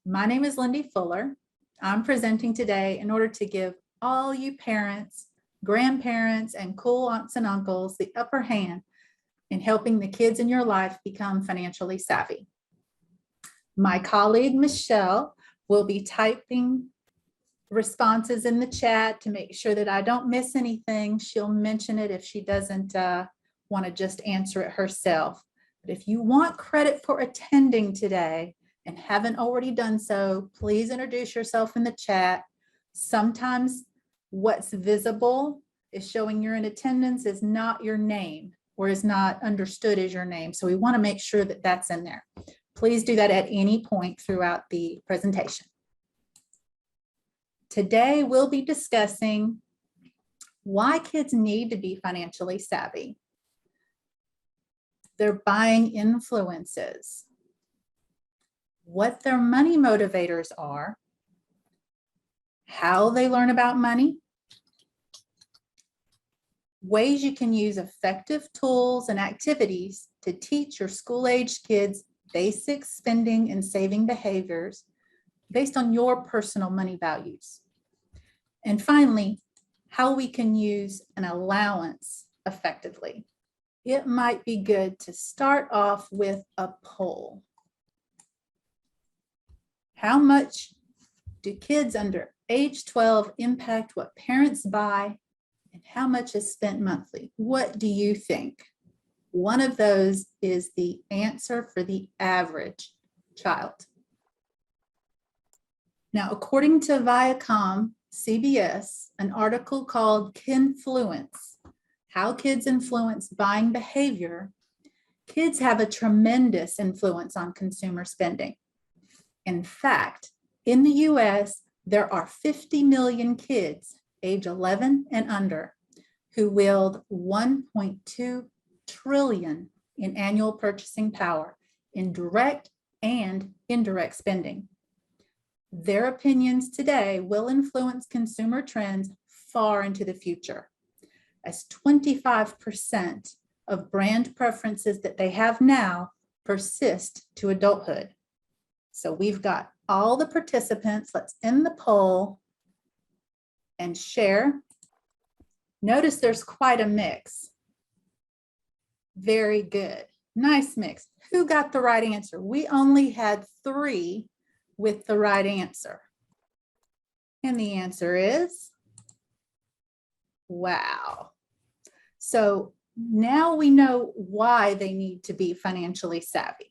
My name is Lindy Fuller. I'm presenting today in order to give all you parents, grandparents, and cool aunts and uncles the upper hand in helping the kids in your life become financially savvy. My colleague, Michelle, will be typing responses in the chat to make sure that I don't miss anything. She'll mention it if she doesn't want to just answer it herself. But if you want credit for attending today and haven't already done so, please introduce yourself in the chat. Sometimes what's visible is showing you're in attendance is not your name or is not understood as your name. So we want to make sure that that's in there. Please do that at any point throughout the presentation. Today, we'll be discussing why kids need to be financially savvy, their buying influences, what their money motivators are, how they learn about money, ways you can use effective tools and activities to teach your school-aged kids basic spending and saving behaviors based on your personal money values. And finally, how we can use an allowance effectively. It might be good to start off with a poll. How much do kids under age 12 impact what parents buy, and how much is spent monthly? What do you think? One of those is the answer for the average child. Now, according to Viacom CBS, an article called Kinfluence, How Kids Influence Buying Behavior, kids have a tremendous influence on consumer spending. In fact, in the US, there are 50 million kids age 11 and under who wield 1.2 trillion in annual purchasing power in direct and indirect spending. Their opinions today will influence consumer trends far into the future, as 25% of brand preferences that they have now persist to adulthood. So we've got all the participants. Let's end the poll and share. Notice there's quite a mix. Very good. Nice mix. Who got the right answer? We only had 3 with the right answer. And the answer is, wow. So now we know why they need to be financially savvy.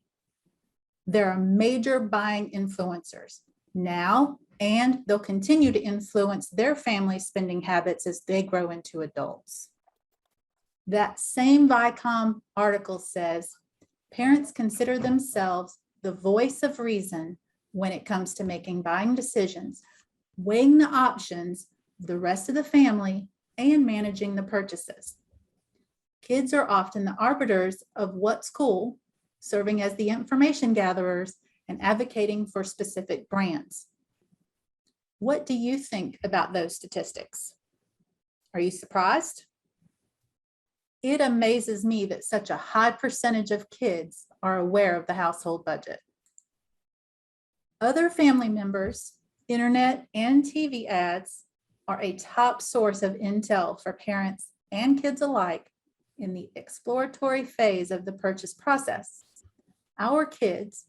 There are major buying influencers now, and they'll continue to influence their family spending habits as they grow into adults. That same Viacom article says, parents consider themselves the voice of reason when it comes to making buying decisions, weighing the options, the rest of the family, and managing the purchases. Kids are often the arbiters of what's cool, serving as the information gatherers and advocating for specific brands. What do you think about those statistics? Are you surprised? It amazes me that such a high percentage of kids are aware of the household budget. Other family members, internet and TV ads are a top source of intel for parents and kids alike in the exploratory phase of the purchase process. Our kids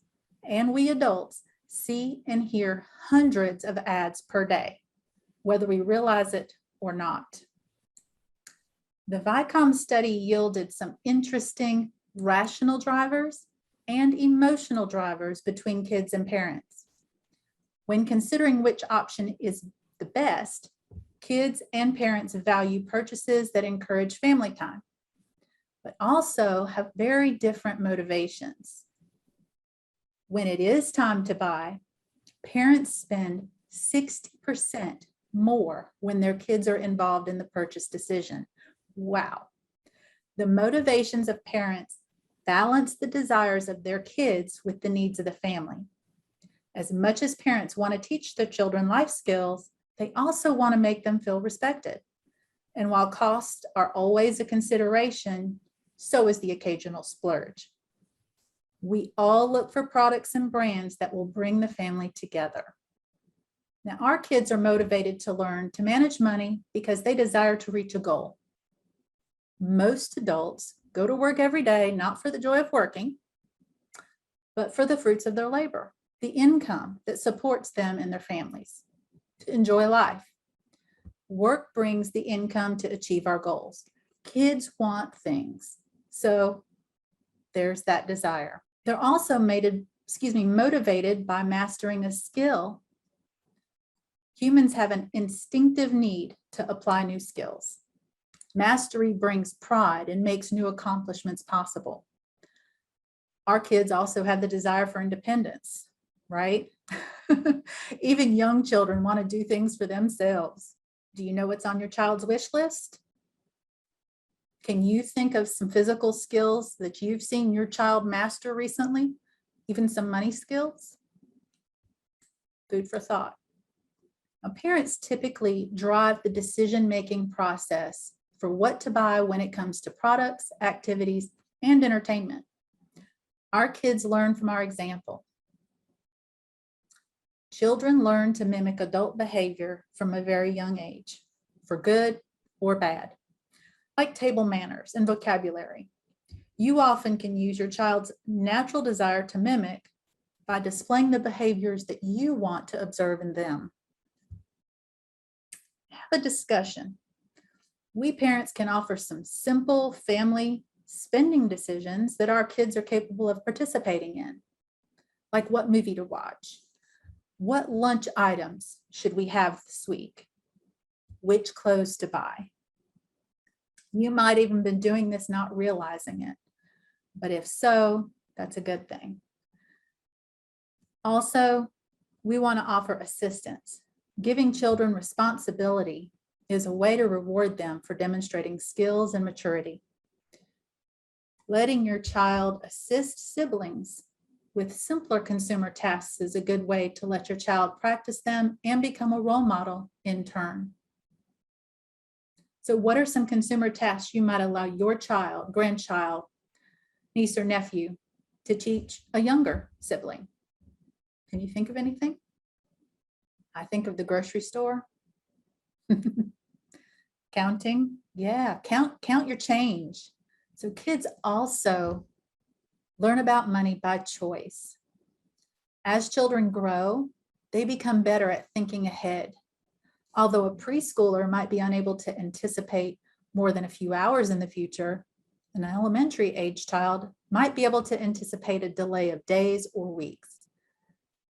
and we adults see and hear hundreds of ads per day, whether we realize it or not. The Viacom study yielded some interesting rational drivers and emotional drivers between kids and parents. When considering which option is the best, kids and parents value purchases that encourage family time, but also have very different motivations. When it is time to buy, parents spend 60% more when their kids are involved in the purchase decision. Wow. The motivations of parents balance the desires of their kids with the needs of the family. As much as parents want to teach their children life skills, they also want to make them feel respected. And while costs are always a consideration, so is the occasional splurge. We all look for products and brands that will bring the family together. Now, our kids are motivated to learn to manage money because they desire to reach a goal. Most adults go to work every day, not for the joy of working, but for the fruits of their labor, the income that supports them and their families to enjoy life. Work brings the income to achieve our goals. Kids want things, so there's that desire. They're also motivated by mastering a skill. Humans have an instinctive need to apply new skills. Mastery brings pride and makes new accomplishments possible. Our kids also have the desire for independence, right? Even young children want to do things for themselves. Do you know what's on your child's wish list? Can you think of some physical skills that you've seen your child master recently? Even some money skills? Food for thought. Now, parents typically drive the decision-making process for what to buy when it comes to products, activities, and entertainment. Our kids learn from our example. Children learn to mimic adult behavior from a very young age, for good or bad, like table manners and vocabulary. You often can use your child's natural desire to mimic by displaying the behaviors that you want to observe in them. Have a discussion. We parents can offer some simple family spending decisions that our kids are capable of participating in, like what movie to watch, what lunch items should we have this week, which clothes to buy. You might even been doing this not realizing it, but if so, that's a good thing. Also, we want to offer assistance. Giving children responsibility is a way to reward them for demonstrating skills and maturity. Letting your child assist siblings with simpler consumer tasks is a good way to let your child practice them and become a role model in turn. So what are some consumer tasks you might allow your child, grandchild, niece or nephew to teach a younger sibling? Can you think of anything? I think of the grocery store. Counting, yeah, count your change. So kids also learn about money by choice. As children grow, they become better at thinking ahead. Although a preschooler might be unable to anticipate more than a few hours in the future, an elementary age child might be able to anticipate a delay of days or weeks.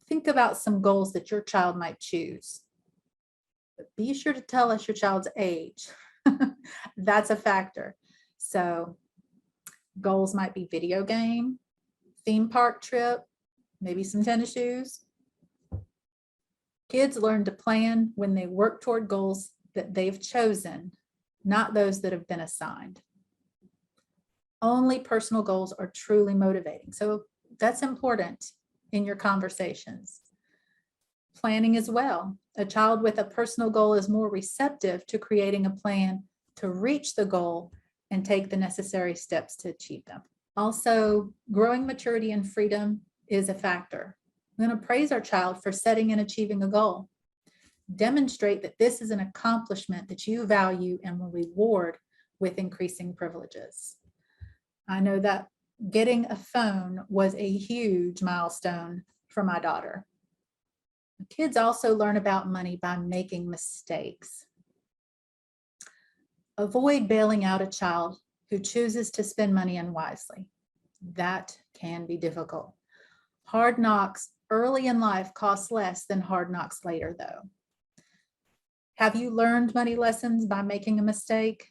Think about some goals that your child might choose. But be sure to tell us your child's age. That's a factor. So goals might be video game, theme park trip, maybe some tennis shoes. Kids learn to plan when they work toward goals that they've chosen, not those that have been assigned. Only personal goals are truly motivating. So that's important in your conversations. Planning as well. A child with a personal goal is more receptive to creating a plan to reach the goal and take the necessary steps to achieve them. Also, growing maturity and freedom is a factor. We're going to praise our child for setting and achieving a goal. Demonstrate that this is an accomplishment that you value and will reward with increasing privileges. I know that getting a phone was a huge milestone for my daughter. Kids also learn about money by making mistakes. Avoid bailing out a child who chooses to spend money unwisely. That can be difficult. Hard knocks early in life cost less than hard knocks later, though. Have you learned money lessons by making a mistake?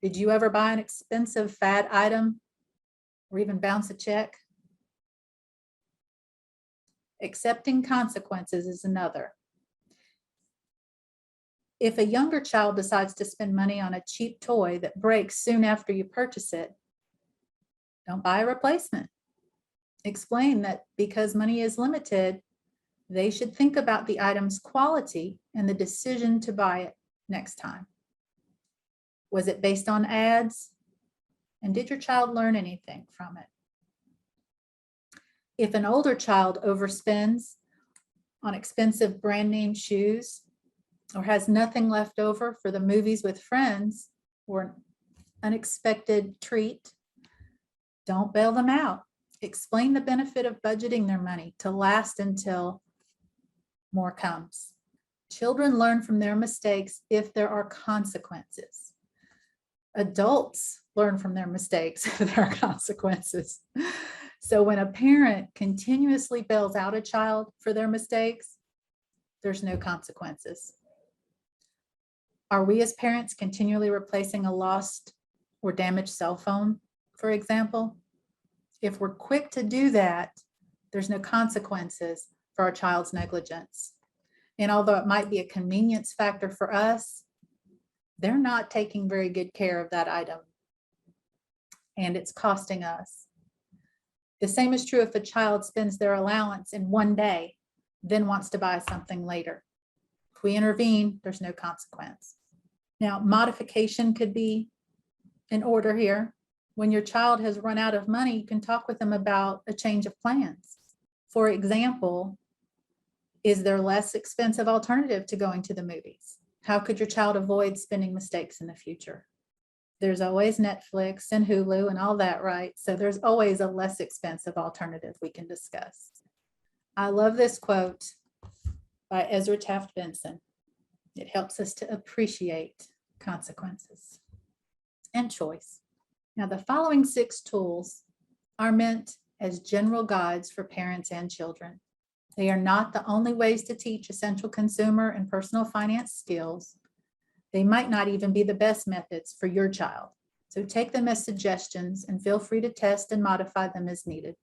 Did you ever buy an expensive fad item or even bounce a check? Accepting consequences is another. If a younger child decides to spend money on a cheap toy that breaks soon after you purchase it, don't buy a replacement. Explain that because money is limited, they should think about the item's quality and the decision to buy it next time. Was it based on ads? And did your child learn anything from it? If an older child overspends on expensive brand name shoes or has nothing left over for the movies with friends or an unexpected treat, don't bail them out. Explain the benefit of budgeting their money to last until more comes. Children learn from their mistakes if there are consequences. Adults learn from their mistakes if there are consequences. So when a parent continuously bails out a child for their mistakes, there's no consequences. Are we as parents continually replacing a lost or damaged cell phone, for example? If we're quick to do that, there's no consequences for our child's negligence. And although it might be a convenience factor for us, they're not taking very good care of that item, and it's costing us. The same is true if a child spends their allowance in one day, then wants to buy something later. If we intervene, there's no consequence. Now, modification could be in order here. When your child has run out of money, you can talk with them about a change of plans. For example, is there less expensive alternative to going to the movies? How could your child avoid spending mistakes in the future? There's always Netflix and Hulu and all that, right? So there's always a less expensive alternative we can discuss. I love this quote by Ezra Taft Benson. It helps us to appreciate consequences and choice. Now, the following 6 tools are meant as general guides for parents and children. They are not the only ways to teach essential consumer and personal finance skills. They might not even be the best methods for your child. So take them as suggestions and feel free to test and modify them as needed.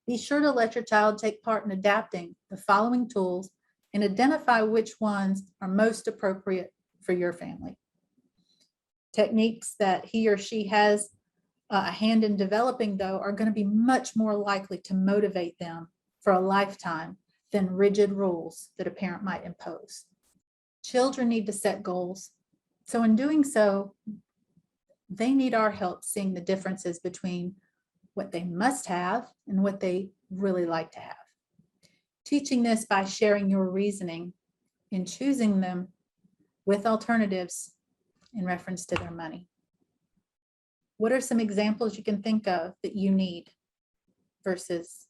Be sure to let your child take part in adapting the following tools and identify which ones are most appropriate for your family. Techniques that he or she has a hand in developing, though, are going to be much more likely to motivate them for a lifetime than rigid rules that a parent might impose. Children need to set goals. So in doing so, they need our help seeing the differences between what they must have and what they really like to have. Teaching this by sharing your reasoning in choosing them with alternatives in reference to their money. What are some examples you can think of that you need versus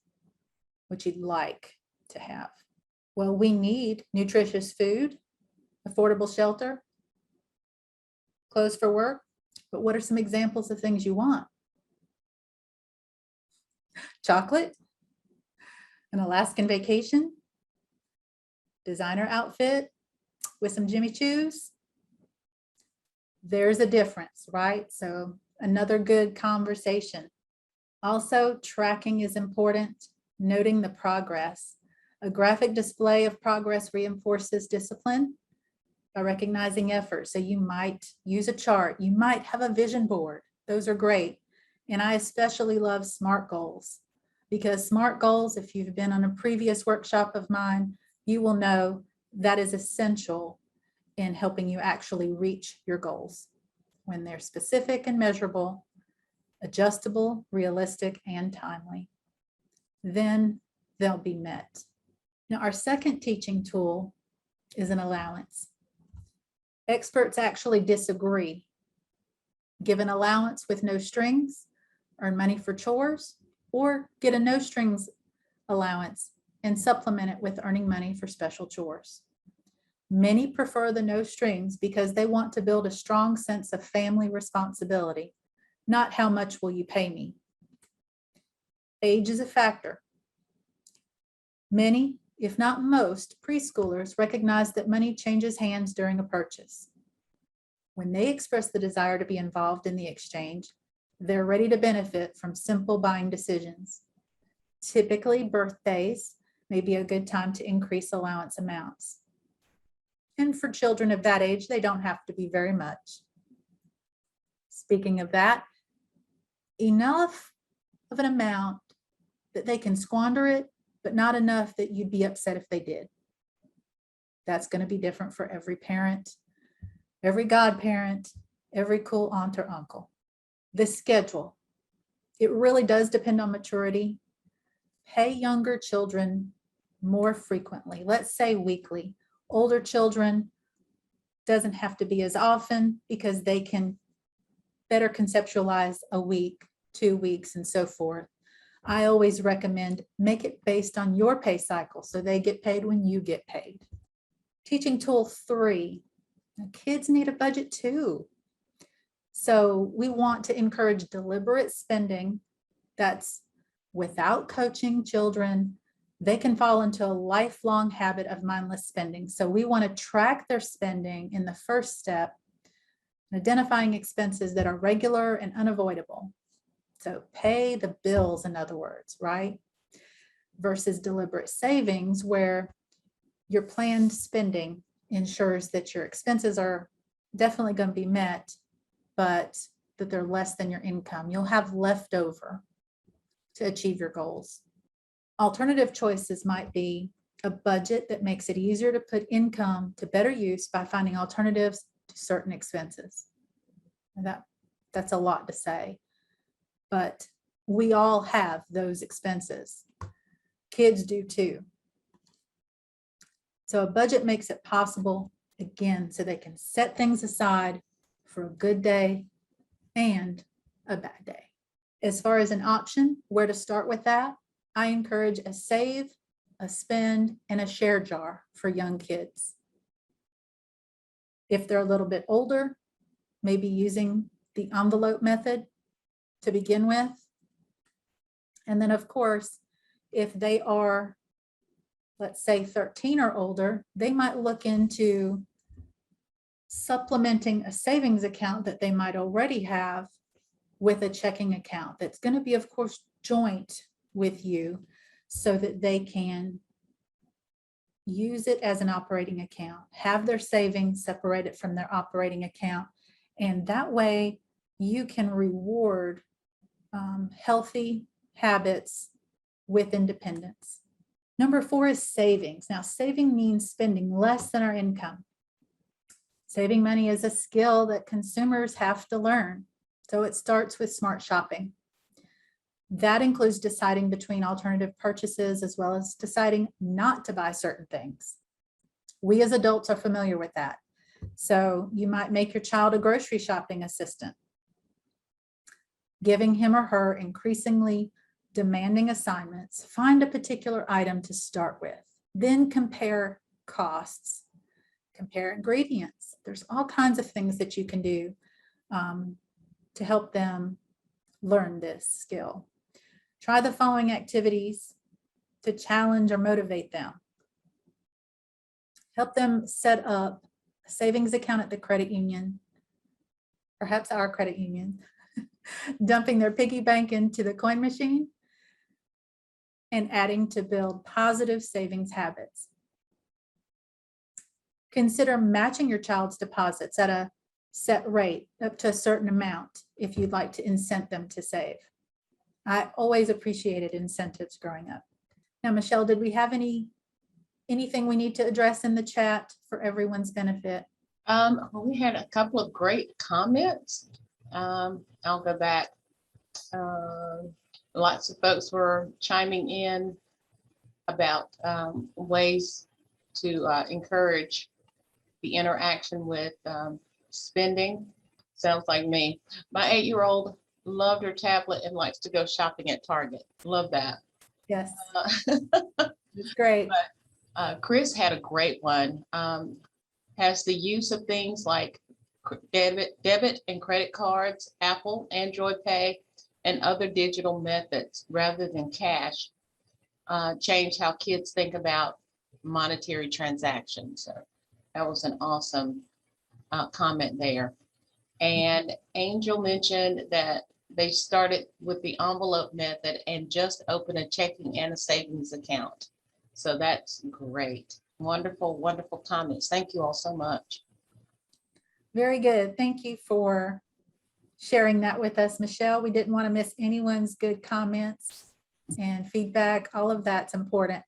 what you'd like to have? Well, we need nutritious food, affordable shelter, clothes for work, but what are some examples of things you want? Chocolate, an Alaskan vacation, designer outfit with some Jimmy Choos. There's a difference, right? So another good conversation. Also, tracking is important, noting the progress. A graphic display of progress reinforces discipline by recognizing effort. So you might use a chart, you might have a vision board. Those are great. And I especially love SMART goals, because SMART goals, if you've been on a previous workshop of mine, you will know that is essential in helping you actually reach your goals when they're specific and measurable, adjustable, realistic, and timely. Then they'll be met. Now, our second teaching tool is an allowance. Experts actually disagree. Give an allowance with no strings, earn money for chores, or get a no strings allowance and supplement it with earning money for special chores. Many prefer the no strings because they want to build a strong sense of family responsibility, not how much will you pay me. Age is a factor. Many, if not most, preschoolers recognize that money changes hands during a purchase. When they express the desire to be involved in the exchange, they're ready to benefit from simple buying decisions. Typically, birthdays may be a good time to increase allowance amounts. And for children of that age, they don't have to be very much. Speaking of that, enough of an amount that they can squander it, but not enough that you'd be upset if they did. That's going to be different for every parent, every godparent, every cool aunt or uncle. The schedule, it really does depend on maturity. Pay younger children more frequently, let's say weekly. Older children doesn't have to be as often because they can better conceptualize a week, 2 weeks, and so forth. I always recommend make it based on your pay cycle so they get paid when you get paid. Teaching tool 3, kids need a budget too. So we want to encourage deliberate spending that's without coaching children. They can fall into a lifelong habit of mindless spending. So we want to track their spending in the first step, identifying expenses that are regular and unavoidable. So pay the bills, in other words, right? Versus deliberate savings, where your planned spending ensures that your expenses are definitely going to be met, but that they're less than your income. You'll have leftover to achieve your goals. Alternative choices might be a budget that makes it easier to put income to better use by finding alternatives to certain expenses. And that's a lot to say, but we all have those expenses. Kids do too. So a budget makes it possible, again, so they can set things aside for a good day and a bad day. As far as an option, where to start with that, I encourage a save, a spend, and a share jar for young kids. If they're a little bit older, maybe using the envelope method to begin with. And then, of course, if they are, let's say 13 or older, they might look into supplementing a savings account that they might already have with a checking account that's going to be, of course, joint with you so that they can use it as an operating account, have their savings separated from their operating account. And that way you can reward healthy habits with independence. Number 4 is savings. Now, saving means spending less than our income. Saving money is a skill that consumers have to learn. So it starts with smart shopping. That includes deciding between alternative purchases as well as deciding not to buy certain things. We as adults are familiar with that. So you might make your child a grocery shopping assistant, giving him or her increasingly demanding assignments. Find a particular item to start with, then compare costs, compare ingredients. There's all kinds of things that you can do to help them learn this skill. Try the following activities to challenge or motivate them. Help them set up a savings account at the credit union, perhaps our credit union, dumping their piggy bank into the coin machine, and adding to build positive savings habits. Consider matching your child's deposits at a set rate up to a certain amount if you'd like to incent them to save. I always appreciated incentives growing up. Now, Michelle, did we have anything we need to address in the chat for everyone's benefit? We had a couple of great comments. I'll go back. Lots of folks were chiming in about ways to encourage the interaction with spending. Sounds like me. My 8-year-old loved her tablet and likes to go shopping at Target. Love that. Yes, it's great. Chris had a great one. Has the use of things like debit and credit cards, Apple, Android Pay, and other digital methods rather than cash change how kids think about monetary transactions. So that was an awesome comment there. And Angel mentioned that they started with the envelope method and just opened a checking and a savings account. So that's great. Wonderful, wonderful comments. Thank you all so much. Very good. Thank you for sharing that with us, Michelle. We didn't want to miss anyone's good comments and feedback. All of that's important.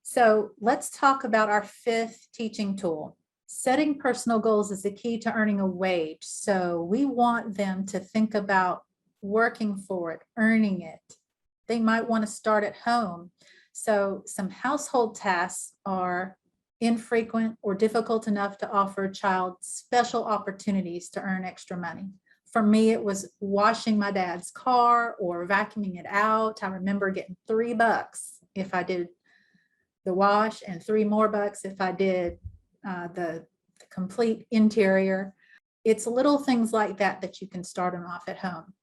So let's talk about our 5th teaching tool. Setting personal goals is the key to earning a wage. So we want them to think about working for it, earning it, They might want to start at home. So some household tasks are infrequent or difficult enough to offer a child special opportunities to earn extra money. For me, it was washing my dad's car or vacuuming it out. I remember getting $3 if I did the wash and $3 more if I did the complete interior. It's little things like that that you can start them off at home.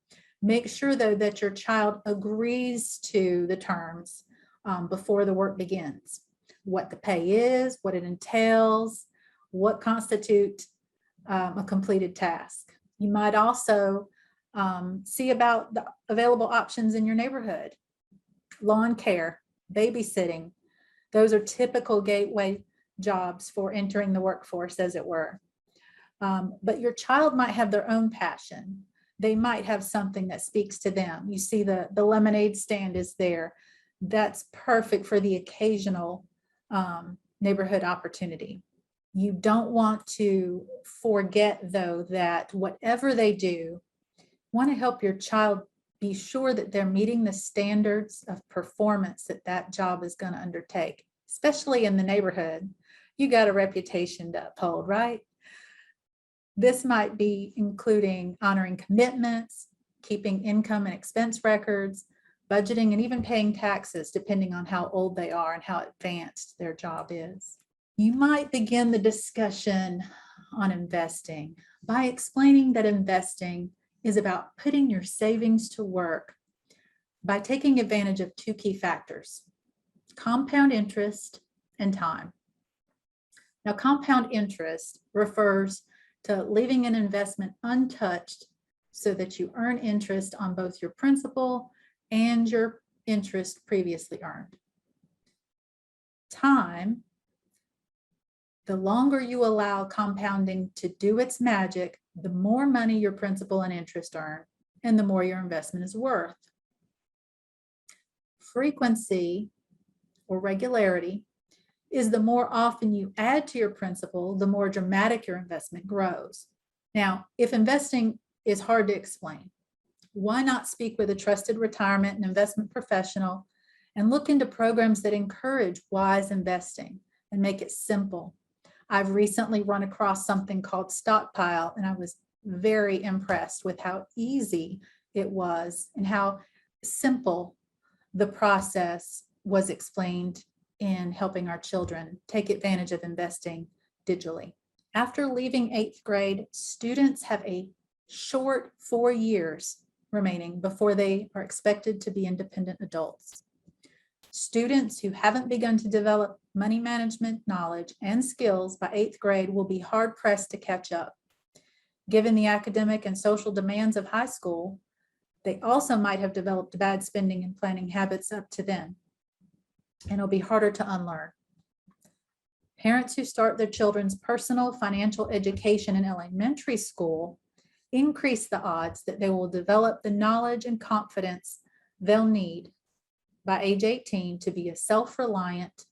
Make sure though that your child agrees to the terms before the work begins. What the pay is, what it entails, what constitutes a completed task. You might also see about the available options in your neighborhood. Lawn care, babysitting, those are typical gateway jobs for entering the workforce, as it were. But your child might have their own passion. They might have something that speaks to them. You see the lemonade stand is there. That's perfect for the occasional neighborhood opportunity. You don't want to forget, though, that whatever they do, want to help your child be sure that they're meeting the standards of performance that that job is going to undertake, especially in the neighborhood. You got a reputation to uphold, right? This might be including honoring commitments, keeping income and expense records, budgeting, and even paying taxes, depending on how old they are and how advanced their job is. You might begin the discussion on investing by explaining that investing is about putting your savings to work by taking advantage of two key factors: compound interest and time. Now, compound interest refers to leaving an investment untouched so that you earn interest on both your principal and your interest previously earned. Time, the longer you allow compounding to do its magic, the more money your principal and interest earn, and the more your investment is worth. Frequency or regularity is the more often you add to your principal, the more dramatic your investment grows. Now, if investing is hard to explain, why not speak with a trusted retirement and investment professional and look into programs that encourage wise investing and make it simple? I've recently run across something called Stockpile, and I was very impressed with how easy it was and how simple the process was explained in helping our children take advantage of investing digitally. After leaving 8th grade, students have a short 4 years remaining before they are expected to be independent adults. Students who haven't begun to develop money management knowledge and skills by 8th grade will be hard pressed to catch up. Given the academic and social demands of high school, they also might have developed bad spending and planning habits up to then, and it'll be harder to unlearn. Parents who start their children's personal financial education in elementary school increase the odds that they will develop the knowledge and confidence they'll need by age 18 to be a self-reliant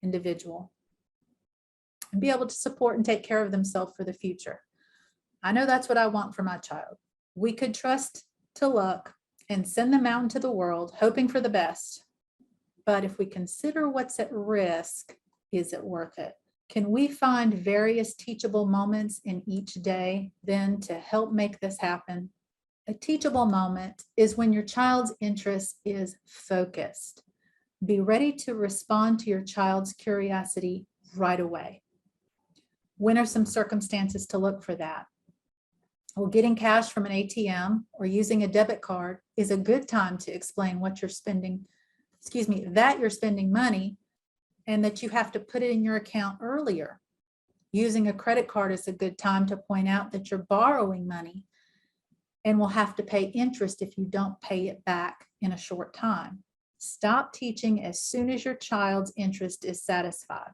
individual and be able to support and take care of themselves for the future. I know that's what I want for my child. We could trust to luck and send them out into the world hoping for the best. But if we consider what's at risk, is it worth it? Can we find various teachable moments in each day then to help make this happen? A teachable moment is when your child's interest is focused. Be ready to respond to your child's curiosity right away. When are some circumstances to look for that? Well, getting cash from an ATM or using a debit card is a good time to explain what you're spending, that you're spending money and that you have to put it in your account earlier. Using a credit card is a good time to point out that you're borrowing money and will have to pay interest if you don't pay it back in a short time. Stop teaching as soon as your child's interest is satisfied.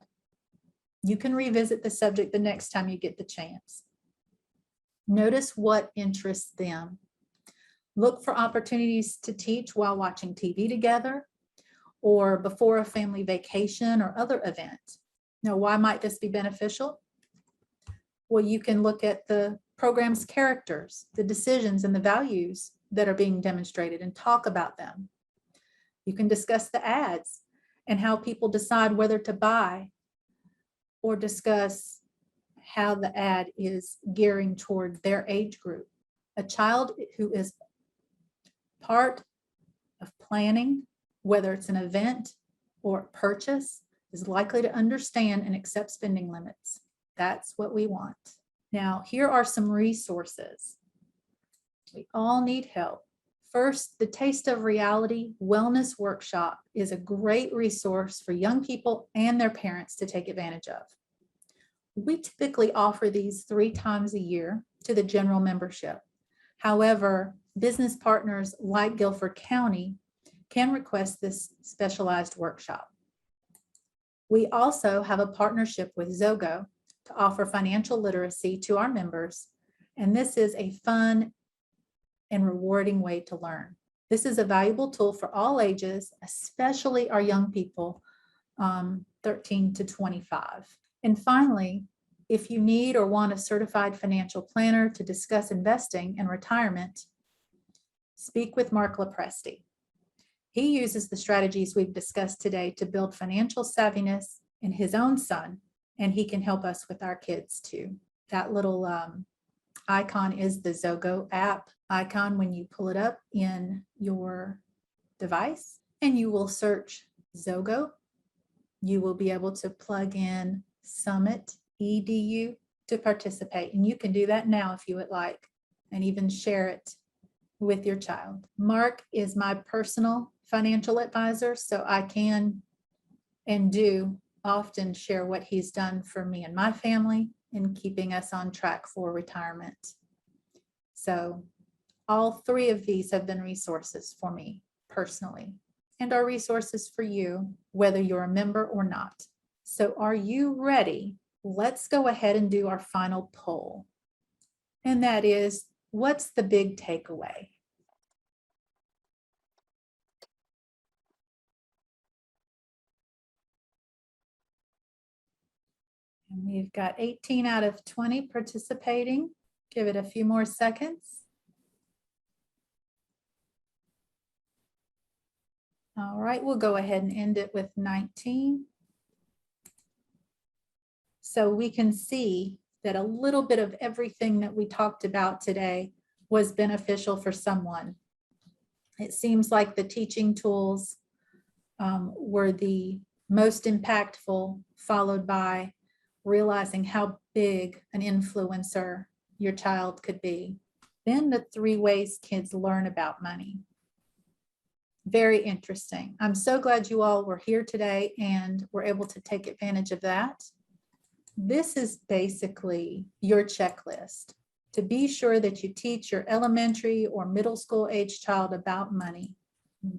You can revisit the subject the next time you get the chance. Notice what interests them. Look for opportunities to teach while watching TV together or before a family vacation or other event. Now, why might this be beneficial? Well, you can look at the program's characters, the decisions and the values that are being demonstrated and talk about them. You can discuss the ads and how people decide whether to buy, or discuss how the ad is gearing toward their age group. A child who is part of planning, whether it's an event or purchase, is likely to understand and accept spending limits. That's what we want. Now, here are some resources. We all need help. First, the Taste of Reality Wellness Workshop is a great resource for young people and their parents to take advantage of. We typically offer these 3 times a year to the general membership. However, business partners like Guilford County can request this specialized workshop. We also have a partnership with Zogo to offer financial literacy to our members, and this is a fun and rewarding way to learn. This is a valuable tool for all ages, especially our young people, 13 to 25. And finally, if you need or want a certified financial planner to discuss investing and retirement, speak with Mark Lopresti. He uses the strategies we've discussed today to build financial savviness in his own son, and he can help us with our kids too. That little icon is the Zogo app icon when you pull it up in your device, and you will search Zogo. You will be able to plug in Summit EDU to participate, and you can do that now if you would like, and even share it with your child. Mark is my personal financial advisor, so I can and do often share what he's done for me and my family in keeping us on track for retirement. So all 3 of these have been resources for me personally, and are resources for you, whether you're a member or not. So are you ready? Let's go ahead and do our final poll. And that is, what's the big takeaway? And we've got 18 out of 20 participating. Give it a few more seconds. All right, we'll go ahead and end it with 19. So we can see that a little bit of everything that we talked about today was beneficial for someone. It seems like the teaching tools were the most impactful, followed by realizing how big an influencer your child could be. Then the 3 ways kids learn about money. Very interesting. I'm so glad you all were here today and were able to take advantage of that. This is basically your checklist to be sure that you teach your elementary or middle school age child about money.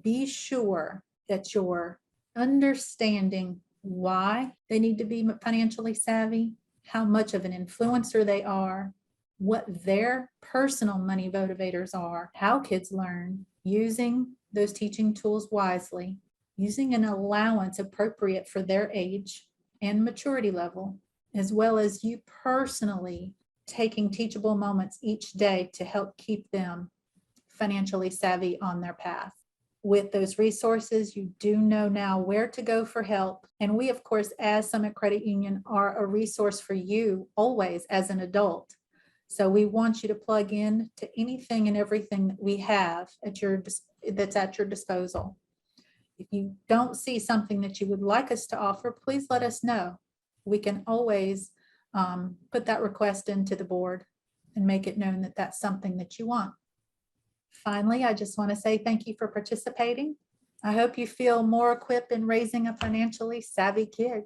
Be sure that you're understanding why they need to be financially savvy, how much of an influencer they are, what their personal money motivators are, how kids learn, using those teaching tools wisely, using an allowance appropriate for their age and maturity level, as well as you personally taking teachable moments each day to help keep them financially savvy on their path. With those resources, you do know now where to go for help. And we, of course, as Summit Credit Union, are a resource for you always as an adult. So we want you to plug in to anything and everything that we have that's at your disposal. If you don't see something that you would like us to offer, please let us know. We can always put that request into the board and make it known that that's something that you want. Finally, I just want to say thank you for participating. I hope you feel more equipped in raising a financially savvy kid.